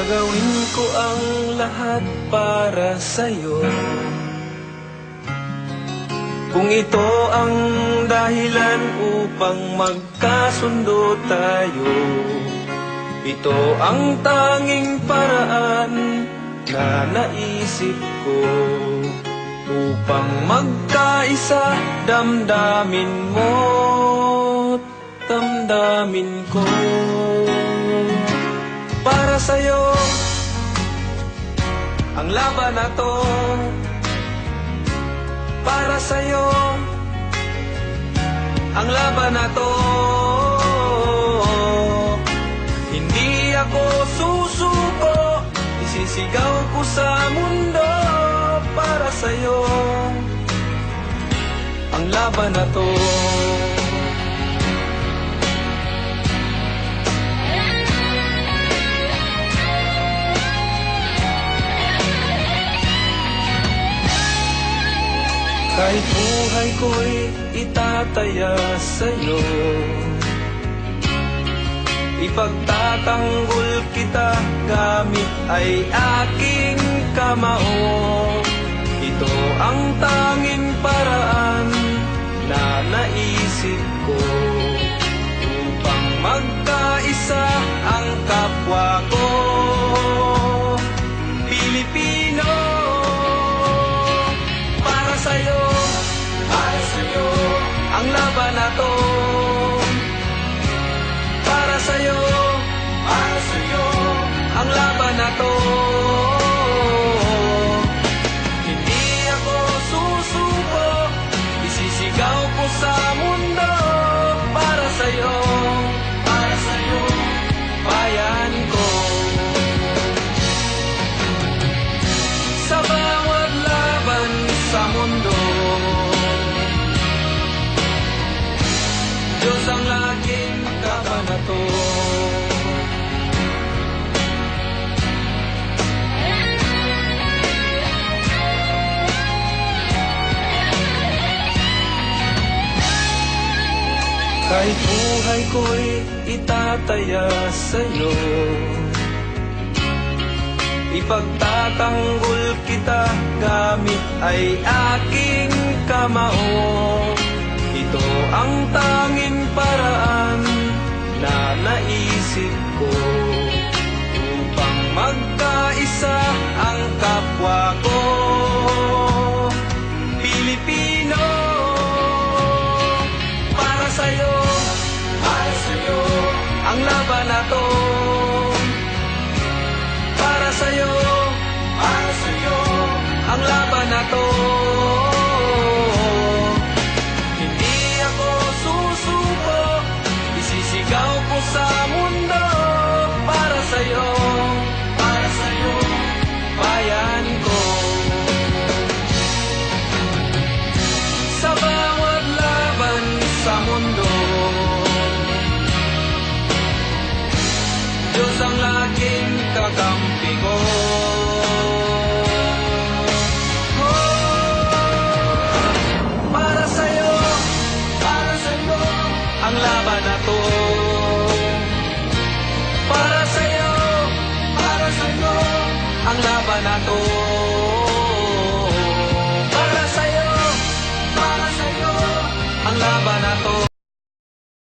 Gagawin ko ang lahat para sa'yo. Kung ito ang dahilan upang magkasundo tayo, ito ang tanging paraan na naisip ko upang magkaisa, damdamin mo't damdamin ko. Para sa'yo ang laban na to, para sa'yo ang laban na to. Hindi ako susuko, isisigaw ko sa mundo. Para sa'yo ang laban na to. Kahit buhay ko'y itataya sa'yo, ipagtatanggol kita gamit ay aking kamao. Ito ang tanging paraan na naisip ko upang magkaisa ang kapwa ko Pilipino. Para sa'yo ang laban na to. Para sa'yo ang laban na to. Hindi ako susuko, isisigaw ko sa mundo. Para sa'yo bayan ko. Sa bawat laban sa mundo, Diyos ang laging kabanato. Kahit buhay ko'y itataya sa'yo, ipagtatanggol kita gamit ay aking kamao. Ito ang tanging paraan na naisip ko upang magkaisa ang kapwa ko Pilipino. Para sa'yo ang laban na to. Para sa'yo ang laban na to. Isisigaw ko sa mundo. Para sa'yo bayan ko. Sa bawat laban sa mundo, Diyos ang laging kakampi ko. Para sa'yo ang laban na to. Para sa'yo ang laban na to.